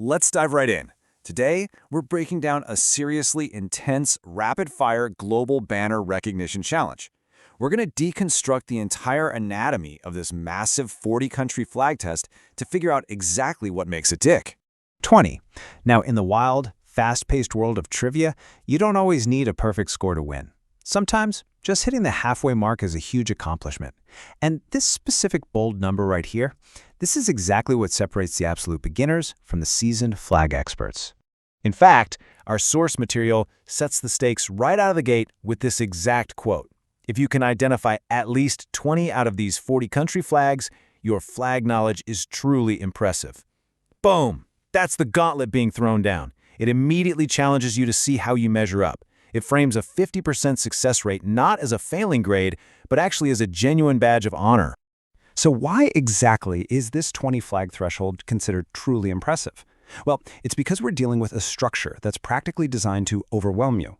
let's dive right in. Today, we're breaking down a seriously intense, rapid-fire global banner recognition challenge. We're going to deconstruct the entire anatomy of this massive 40-country flag test to figure out exactly what makes it tick. 20. Now, in the wild, fast-paced world of trivia, you don't always need a perfect score to win. Sometimes, just hitting the halfway mark is a huge accomplishment. And this specific bold number right here, this is exactly what separates the absolute beginners from the seasoned flag experts. In fact, our source material sets the stakes right out of the gate with this exact quote. If you can identify at least 20 out of these 40 country flags, your flag knowledge is truly impressive. Boom! That's the gauntlet being thrown down. It immediately challenges you to see how you measure up. It frames a 50% success rate not as a failing grade, but actually as a genuine badge of honor. So why exactly is this 20 flag threshold considered truly impressive? Well, it's because we're dealing with a structure that's practically designed to overwhelm you.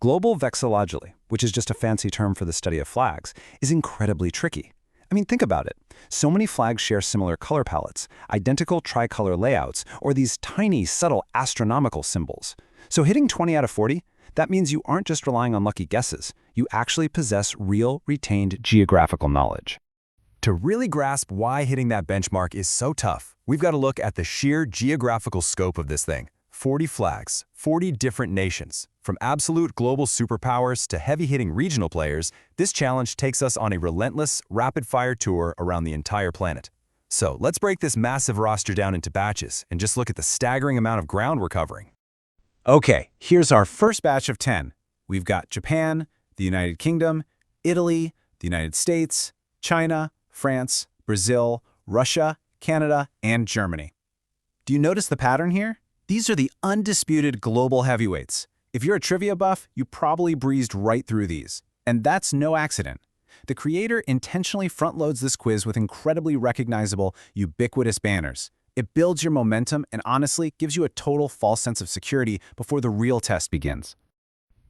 Global vexillology, which is just a fancy term for the study of flags, is incredibly tricky. I mean, think about it. So many flags share similar color palettes, identical tricolor layouts, or these tiny, subtle astronomical symbols. So hitting 20 out of 40, that means you aren't just relying on lucky guesses. You actually possess real, retained geographical knowledge. To really grasp why hitting that benchmark is so tough, we've got to look at the sheer geographical scope of this thing. 40 flags, 40 different nations. From absolute global superpowers to heavy-hitting regional players, this challenge takes us on a relentless, rapid-fire tour around the entire planet. So let's break this massive roster down into batches and just look at the staggering amount of ground we're covering. Okay, here's our first batch of 10. We've got Japan, the United Kingdom, Italy, the United States, China, France, Brazil, Russia, Canada, and Germany. Do you notice the pattern here? These are the undisputed global heavyweights. If you're a trivia buff, you probably breezed right through these. And that's no accident. The creator intentionally front-loads this quiz with incredibly recognizable, ubiquitous banners. It builds your momentum and honestly gives you a total false sense of security before the real test begins.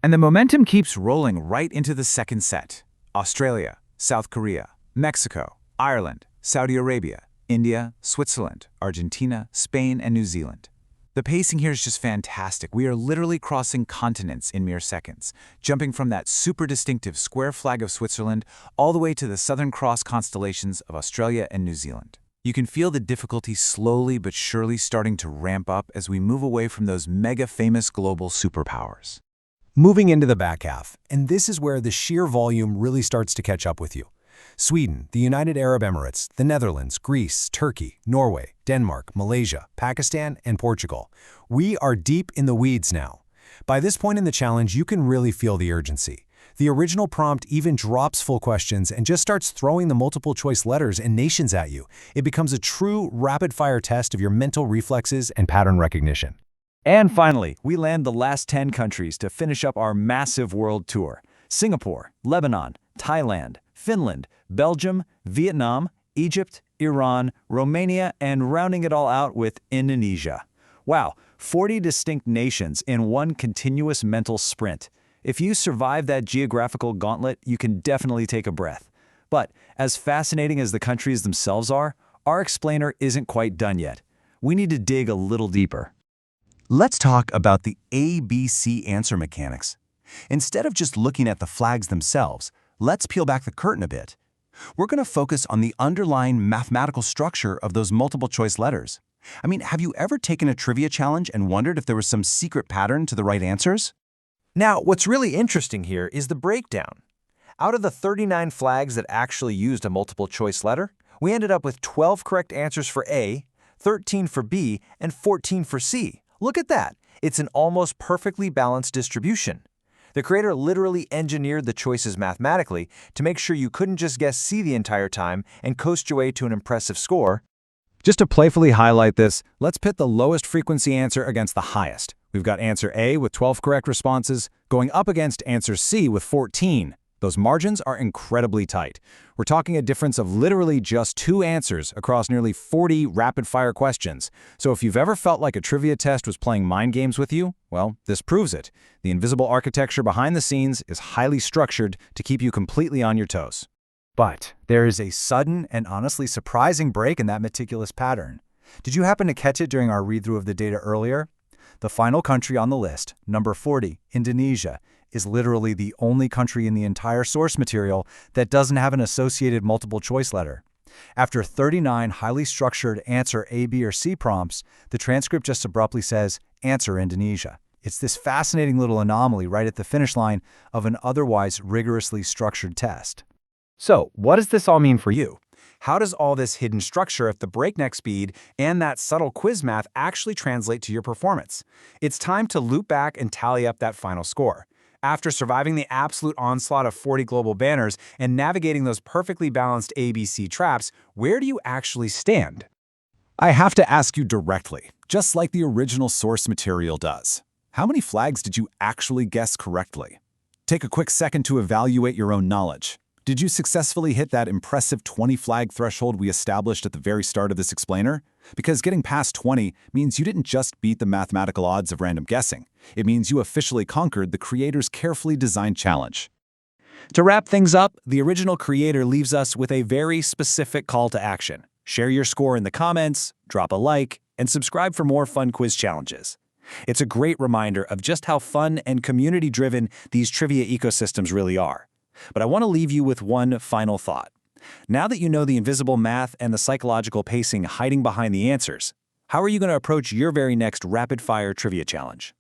And the momentum keeps rolling right into the second set. Australia, South Korea, Mexico, Ireland, Saudi Arabia, India, Switzerland, Argentina, Spain, and New Zealand. The pacing here is just fantastic. We are literally crossing continents in mere seconds, jumping from that super distinctive square flag of Switzerland all the way to the Southern Cross constellations of Australia and New Zealand. You can feel the difficulty slowly but surely starting to ramp up as we move away from those mega-famous global superpowers. Moving into the back half, and this is where the sheer volume really starts to catch up with you. Sweden, the United Arab Emirates, the Netherlands, Greece, Turkey, Norway, Denmark, Malaysia, Pakistan, and Portugal. We are deep in the weeds now. By this point in the challenge, you can really feel the urgency. The original prompt even drops full questions and just starts throwing the multiple-choice letters and nations at you. It becomes a true rapid-fire test of your mental reflexes and pattern recognition. And finally, we land the last 10 countries to finish up our massive world tour. Singapore, Lebanon, Thailand, Finland, Belgium, Vietnam, Egypt, Iran, Romania, and rounding it all out with Indonesia. Wow, 40 distinct nations in one continuous mental sprint. If you survive that geographical gauntlet, you can definitely take a breath. But as fascinating as the countries themselves are, our explainer isn't quite done yet. We need to dig a little deeper. Let's talk about the ABC answer mechanics. Instead of just looking at the flags themselves, let's peel back the curtain a bit. We're going to focus on the underlying mathematical structure of those multiple-choice letters. I mean, have you ever taken a trivia challenge and wondered if there was some secret pattern to the right answers? Now, what's really interesting here is the breakdown. Out of the 39 flags that actually used a multiple-choice letter, we ended up with 12 correct answers for A, 13 for B, and 14 for C. Look at that. It's an almost perfectly balanced distribution. The creator literally engineered the choices mathematically to make sure you couldn't just guess C the entire time and coast your way to an impressive score. Just to playfully highlight this, let's pit the lowest frequency answer against the highest. We've got answer A with 12 correct responses, going up against answer C with 14. Those margins are incredibly tight. We're talking a difference of literally just 2 answers across nearly 40 rapid-fire questions. So if you've ever felt like a trivia test was playing mind games with you, well, this proves it. The invisible architecture behind the scenes is highly structured to keep you completely on your toes. But there is a sudden and honestly surprising break in that meticulous pattern. Did you happen to catch it during our read-through of the data earlier? The final country on the list, number 40, Indonesia, is literally the only country in the entire source material that doesn't have an associated multiple-choice letter. After 39 highly structured answer A, B, or C prompts, the transcript just abruptly says, "Answer Indonesia." It's this fascinating little anomaly right at the finish line of an otherwise rigorously structured test. So, what does this all mean for you? How does all this hidden structure at the breakneck speed and that subtle quiz math actually translate to your performance? It's time to loop back and tally up that final score. After surviving the absolute onslaught of 40 global banners and navigating those perfectly balanced ABC traps, where do you actually stand? I have to ask you directly, just like the original source material does. How many flags did you actually guess correctly? Take a quick second to evaluate your own knowledge. Did you successfully hit that impressive 20 flag threshold we established at the very start of this explainer? Because getting past 20 means you didn't just beat the mathematical odds of random guessing. It means you officially conquered the creator's carefully designed challenge. To wrap things up, the original creator leaves us with a very specific call to action. Share your score in the comments, drop a like, and subscribe for more fun quiz challenges. It's a great reminder of just how fun and community-driven these trivia ecosystems really are. But I want to leave you with one final thought. Now that you know the invisible math and the psychological pacing hiding behind the answers, how are you going to approach your very next rapid-fire trivia challenge?